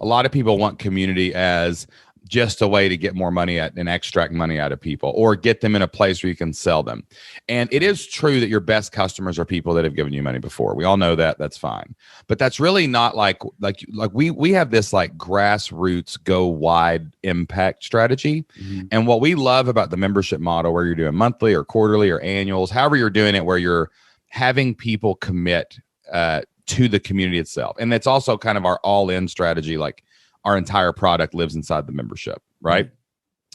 A lot of people want community as just a way to get more money and extract money out of people, or get them in a place where you can sell them. And it is true that your best customers are people that have given you money before. We all know that. That's fine. But that's really not like we have this like grassroots, go wide impact strategy. Mm-hmm. And what we love about the membership model, where you're doing monthly or quarterly or annuals, however you're doing it, where you're having people commit to the community itself. And that's also kind of our all-in strategy. Like, our entire product lives inside the membership, right? Mm-hmm.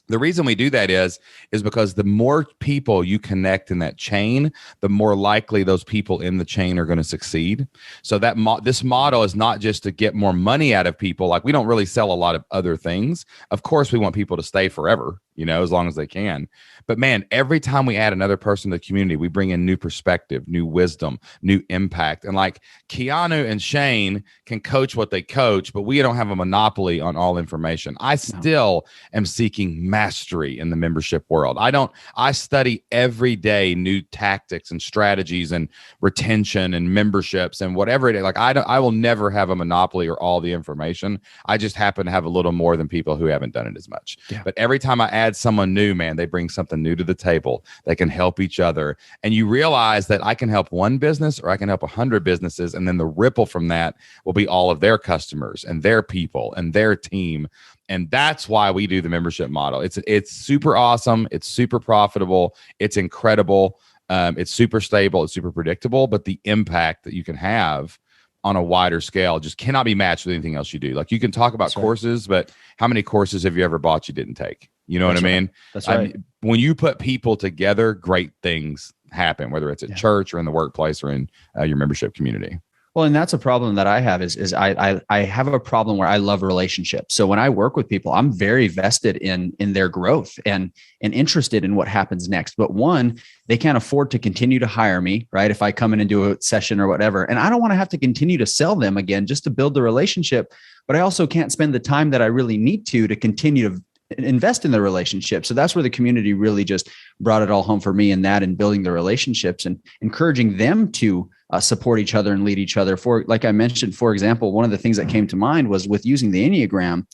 The reason we do that is because the more people you connect in that chain, the more likely those people in the chain are going to succeed. So that this model is not just to get more money out of people. Like, we don't really sell a lot of other things. Of course, we want people to stay forever, as long as they can. But man, every time we add another person to the community, we bring in new perspective, new wisdom, new impact. And like, Keanu and Shane can coach what they coach, but we don't have a monopoly on all information. I still am seeking mastery in the membership world. I study every day new tactics and strategies and retention and memberships and whatever it is. Like, I will never have a monopoly or all the information. I just happen to have a little more than people who haven't done it as much. Yeah. But every time I add someone new, man, they bring something new to the table. They can help each other. And you realize that I can help one business or I can help 100 businesses. And then the ripple from that will be all of their customers and their people and their team. And that's why we do the membership model. It's super awesome. It's super profitable. It's incredible. It's super stable. It's super predictable. But the impact that you can have on a wider scale just cannot be matched with anything else you do. Like, you can talk about courses, but how many courses have you ever bought you didn't take? You know what I mean? That's right. When you put people together, great things happen, whether it's at church or in the workplace or in your membership community. Well, and that's a problem that I have is I have a problem where I love relationships. So when I work with people, I'm very vested in their growth and interested in what happens next. But one, they can't afford to continue to hire me, right? If I come in and do a session or whatever, and I don't want to have to continue to sell them again just to build the relationship. But I also can't spend the time that I really need to continue to invest in the relationship. So that's where the community really just brought it all home for me, in that and building the relationships and encouraging them to support each other and lead each other. For, like I mentioned, for example, one of the things that came to mind was with using the Enneagram.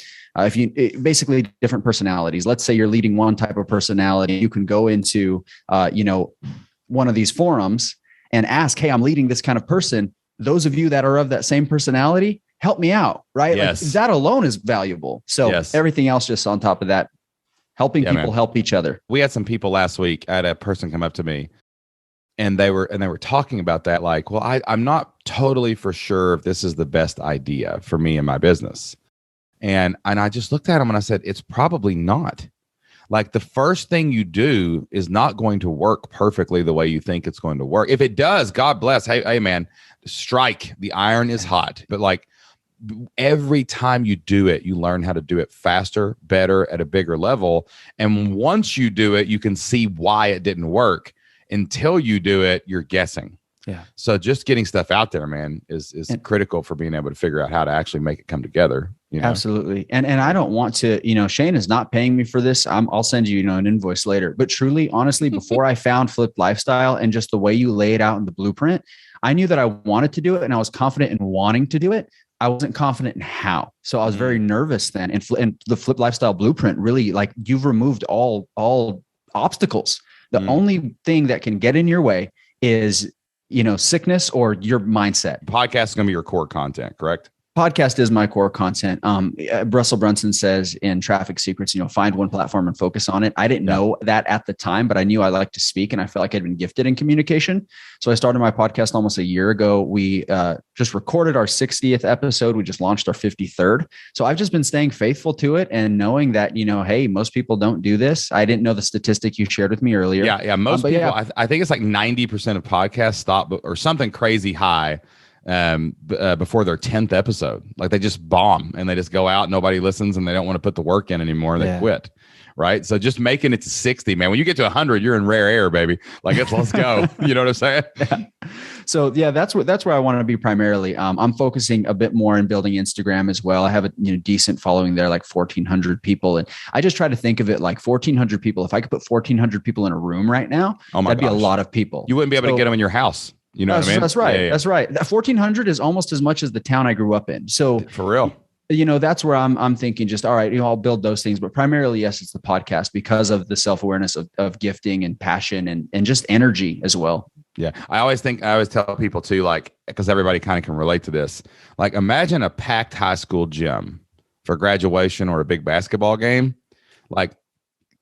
Basically different personalities. Let's say you're leading one type of personality. You can go into, one of these forums and ask, hey, I'm leading this kind of person. Those of you that are of that same personality, help me out, right? Yes. Like, that alone is valuable. So everything else just on top of that, helping people help each other. We had some people last week. I had a person come up to me and they were talking about that. Like, well, I'm not totally for sure if this is the best idea for me and my business. And I just looked at them and I said, it's probably not. Like, the first thing you do is not going to work perfectly the way you think it's going to work. If it does, God bless. Hey man, strike. The iron is hot. But like, every time you do it, you learn how to do it faster, better, at a bigger level. And once you do it, you can see why it didn't work. Until you do it, you're guessing. Yeah. So just getting stuff out there, man, is critical for being able to figure out how to actually make it come together. Absolutely. And I don't want to, Shane is not paying me for this. I'll send you, an invoice later. But truly, honestly, before I found Flipped Lifestyle and just the way you lay it out in the blueprint, I knew that I wanted to do it and I was confident in wanting to do it. I wasn't confident in how. So I was very nervous then. And the Flipped Lifestyle blueprint, really, like, you've removed all obstacles. The only thing that can get in your way is, sickness or your mindset. Podcast is going to be your core content, correct? Podcast is my core content. Russell Brunson says in Traffic Secrets, find one platform and focus on it. I didn't know that at the time, but I knew I liked to speak and I felt like I'd been gifted in communication. So I started my podcast almost a year ago. We just recorded our 60th episode. We just launched our 53rd. So I've just been staying faithful to it and knowing that, hey, most people don't do this. I didn't know the statistic you shared with me earlier. Yeah. Most people, yeah. I think it's like 90% of podcasts stop or something crazy high before their 10th episode. Like, they just bomb and they just go out, nobody listens, and they don't want to put the work in anymore, and they quit. Right. So just making it to 60, man, when you get to 100, you're in rare air, baby. Like, let's go. You know what I'm saying? Yeah. So that's where I want to be primarily. I'm focusing a bit more in building Instagram as well. I have a decent following there, like 1,400 people. And I just try to think of it like 1,400 people. If I could put 1,400 people in a room right now, that'd be a lot of people. You wouldn't be able to get them in your house. You know what I mean? That's right. Yeah. That's right. That 1,400 is almost as much as the town I grew up in. So for real. that's where I'm thinking just, all right, I'll build those things, but primarily, yes, it's the podcast because of the self-awareness of gifting and passion and just energy as well. Yeah. I always tell people too, like, because everybody kind of can relate to this. Like, imagine a packed high school gym for graduation or a big basketball game. Like,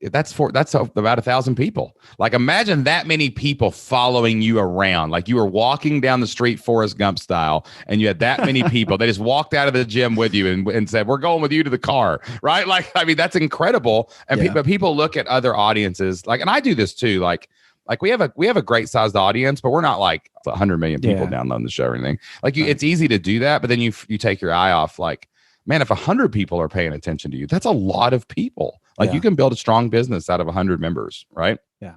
that's about 1,000 people. Like, imagine that many people following you around. Like, you were walking down the street Forrest Gump style, and you had that many people. They just walked out of the gym with you and said, "We're going with you to the car." Right? Like, I mean, that's incredible. And but people look at other audiences, like, and I do this too. Like we have a great sized audience, but we're not like 100 million people downloading the show or anything. Like, it's easy to do that, but then you take your eye off. Like, man, if 100 people are paying attention to you, that's a lot of people. Like, you can build a strong business out of 100 members, right? Yeah.